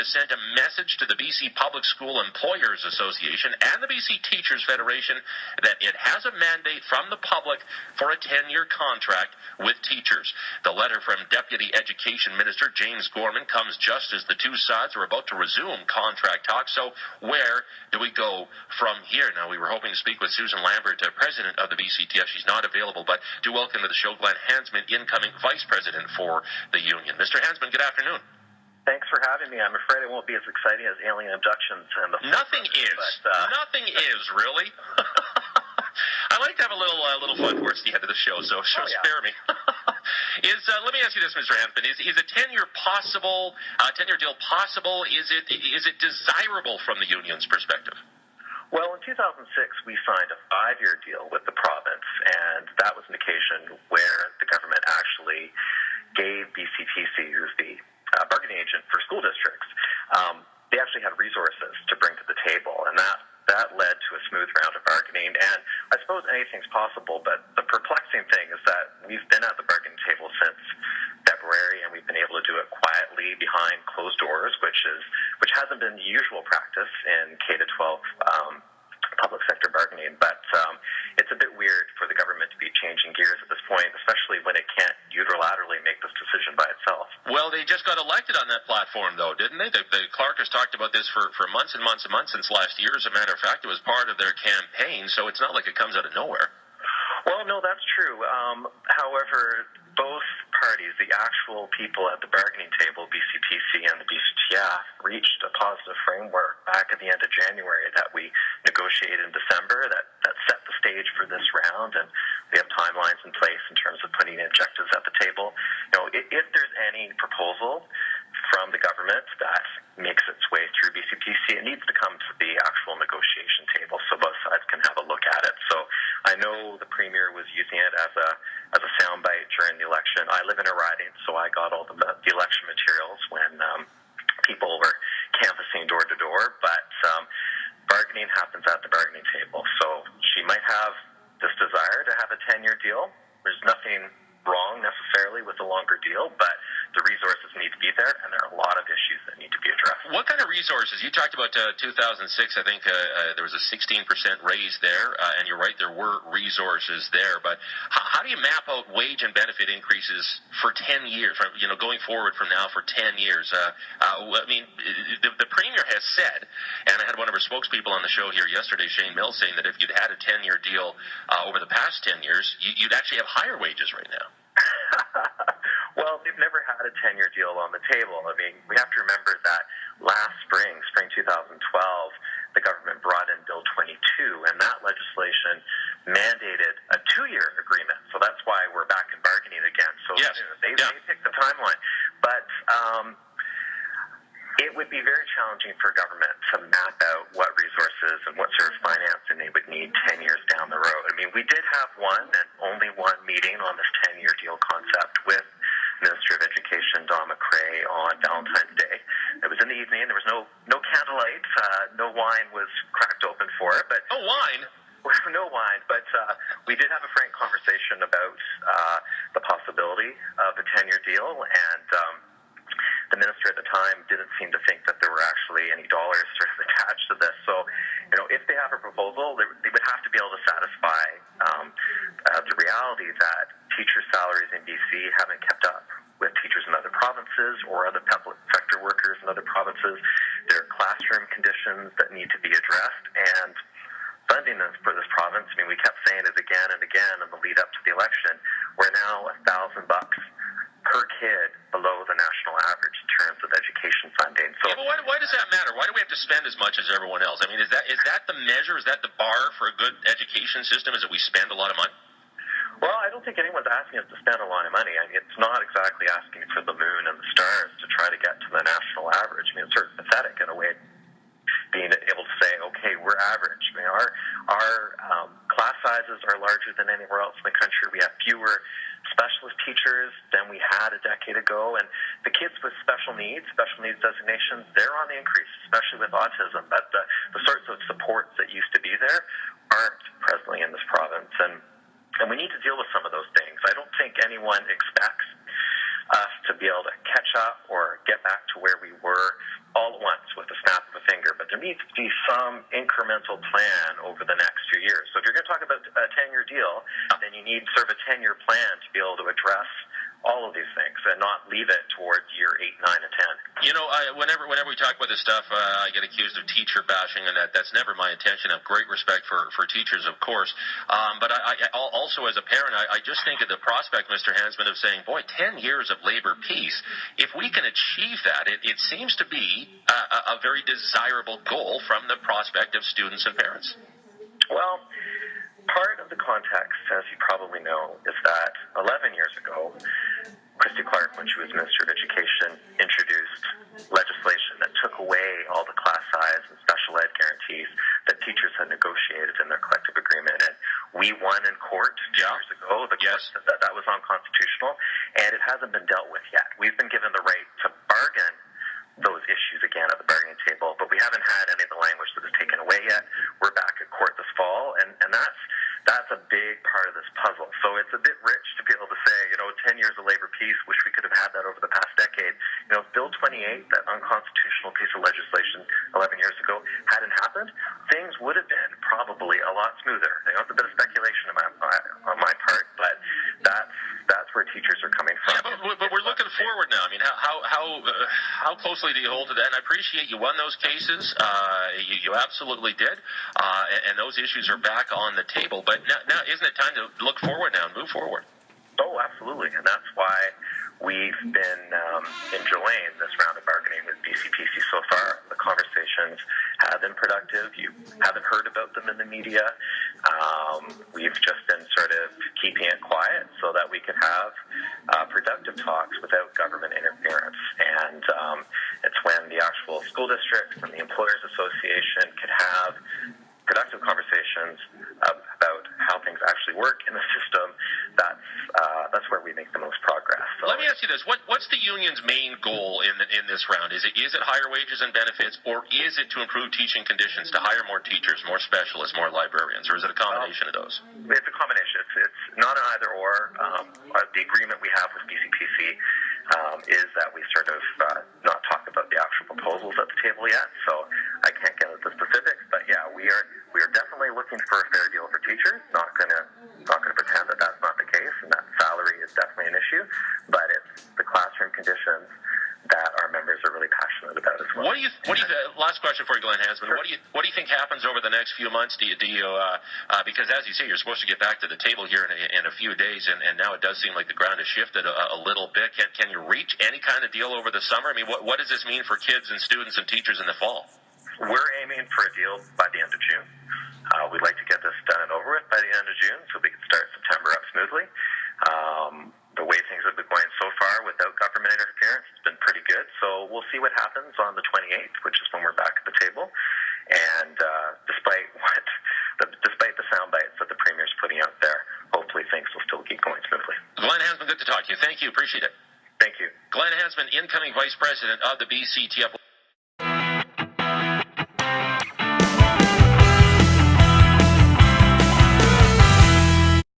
to send a message to the BC Public School Employers Association and the BC Teachers Federation that it has a mandate from the public for a 10-year contract with teachers. The letter from Deputy Education Minister James Gorman comes just as the two sides are about to resume contract talks. So where do we go from here? Now, we were hoping to speak with Susan Lambert, President of the BCTF. She's not available, but do welcome to the show Glen Hansman, incoming Vice President for the union. Mr. Hansman, good afternoon. Thanks for having me. I'm afraid it won't be as exciting as alien abductions and the Nothing is. Nothing is, really. I like to have a little fun towards the end of the show, so spare me. Let me ask you this, Mr. Hansman. Is a 10-year possible? 10-year deal possible? Is it desirable from the union's perspective? Well, in 2006, we signed a 5-year deal with the province, and that was an occasion where the government actually gave BCTC, who's the bargaining agent for school districts, they actually had resources to bring to the table, and that led to a smooth round of bargaining. And I suppose anything's possible, but the perplexing thing is that we've been at the bargaining table since February, and we've been able to do it quietly behind closed doors, which hasn't been the usual practice in K-12 public sector bargaining. But it's a bit weird for the government to be changing gears at this point, especially when it can't unilaterally make this decision by itself. Well, they just got elected on that platform, though, didn't they? The Clark has talked about this for months and months and months since last year. As a matter of fact, it was part of their campaign, so it's not like it comes out of nowhere. Well, no, that's true. However, both parties, the actual people at the bargaining table, BCTC and the BCTF, reached a positive framework back at the end of January that we negotiated in December that set the stage for this round, and we have timelines in place in terms of putting objectives at the table. If there's any proposal from the government that makes its way through BCTC, it needs to come to the actual negotiation table so both sides can have a look at it. So I know the Premier was using it as a soundbite during the election. I live in a riding, so I got all the election materials when people were canvassing door to door, but bargaining happens at the bargaining table. So she might have this desire to have a 10-year deal. There's nothing wrong necessarily with a longer deal, but the resources need to be there, and there are a lot of issues that need to be addressed. What kind of resources? You talked about 2006. I think there was a 16% raise there, and you're right, there were resources there. But how do you map out wage and benefit increases for 10 years, going forward from now for 10 years? I mean, the Premier has said, and I had one of her spokespeople on the show here yesterday, Shane Mills, saying that if you'd had a 10-year deal over the past 10 years, you'd actually have higher wages right now. Well, they've never had a 10-year deal on the table. I mean, we have to remember that last spring 2012, the government brought in Bill 22, and that legislation mandated a 2-year agreement. So that's why we're back in bargaining again. So yes. They picked the timeline. But it would be very challenging for government to map out what resources and what sort of financing they would need 10 years down the road. I mean, we did have one and only one meeting on this 10-year deal concept with Minister of Education Don McCrae on Valentine's Day. It was in the evening. There was no candlelight. No wine was cracked open for it. But no wine? No wine, but we did have a frank conversation about the possibility of a 10-year deal, and the minister at the time didn't seem to think that there were actually any dollars sort of attached to this. So, if they have a proposal, they would have to be able to satisfy the reality that teacher salaries in BC haven't kept up with teachers in other provinces or other public sector workers in other provinces. There are classroom conditions that need to be addressed, and funding for this province, I mean, we kept saying it again and again in the lead up to the election, we're now $1,000 per kid below the national average in terms of education funding. So, yeah, but why does that matter? Why do we have to spend as much as everyone else? I mean, is that the measure? Is that the bar for a good education system? Is that we spend a lot of money? Well, I don't think anyone's asking us to spend a lot of money. I mean, it's not exactly asking for the moon and the stars to try to get to the national average. I mean, it's sort of pathetic in a way, being able to say, okay, we're average. I mean, our class sizes are larger than anywhere else in the country. We have fewer specialist teachers than we had a decade ago, and the kids with special needs designations, they're on the increase, especially with autism. But the sorts of supports that used to be there aren't presently in this province, and we need to deal with some of those things. I don't think anyone expects us to be able to catch up or get back to where we were all at needs to be some incremental plan over the next 2 years. So if you're going to talk about a 10-year deal, then you need sort of a 10-year plan to be able to address all of these things and not leave it towards year 8, 9, and 10. You know, whenever we talk about this stuff, I get accused of teacher bashing, and that's never my intention. I have great respect for teachers, of course. But I also, as a parent, I just think of the prospect, Mr. Hansman, of saying, boy, 10 years of labor peace. If we can achieve that, it seems to be a very desirable goal from the prospect of students and parents. Well, part of the context, as you probably know, is that 11 years ago, Christy Clark, when she was Minister of Education, introduced legislation that took away all the class size and special ed guarantees that teachers had negotiated in their collective agreement. And we won in court 2 years ago. The court said that was unconstitutional, and it hasn't been dealt with yet. We've been given the right to bargain those issues again at the bargaining table, but we haven't had any of the language that was taken away yet. We're back at court this fall, and that's a big part of this puzzle. So it's a bit rich to be able to say, 10 years of labor peace, wish we could have had that over the past decade. If Bill 28, that unconstitutional piece of legislation 11 years ago, hadn't happened, things would have been probably a lot smoother. That's a bit of speculation on my part, but that's where teachers are coming from. Yeah, but we're looking forward now. I mean, how closely do you hold to that? And I appreciate you won those cases. You absolutely did. And those issues are back on the table. But now isn't it time to look forward now and move forward? Oh, absolutely. And that's why we've been enjoying this round of bargaining with BCPC so far. The conversations have been productive. You haven't heard about them in the media. We've just been sort of keeping it quiet so that we could have productive talks without government interference. And it's when the actual school districts and the Employers Association could have productive conversations about how things actually work in the system. That's where we make the most progress. So, let me ask you this: what's the union's main goal in this round? Is it higher wages and benefits, or is it to improve teaching conditions, to hire more teachers, more specialists, more librarians, or is it a combination of those? It's a combination. It's not an either or. The agreement we have with BCPC is that we sort of not talk about the actual proposals at the table yet, so I can't get into the specifics. But yeah, we are definitely looking for a fair deal for teachers. Not going to pretend that that's not the case, and that salary is definitely an issue. But it's the classroom conditions that our members are really passionate about as well. What do you last question for you, Glen Hansman? Sure. What do you think happens over the next few months? Do you because as you say, you're supposed to get back to the table here in a few days, and now it does seem like the ground has shifted a little bit. Can you reach any kind of deal over the summer? I mean, what does this mean for kids and students and teachers in the fall? We're aiming for a deal by the end of June. We'd like to get this done and over with by the end of June so we can start September up smoothly. The way things have been going so far without government interference, it's been pretty good. So we'll see what happens on the 28th, which is when we're back at the table. And despite the sound bites that the Premier's putting out there, hopefully things will still keep going smoothly. Glen Hansman, good to talk to you. Thank you. Appreciate it. Thank you. Glen Hansman, incoming Vice President of the BCTF.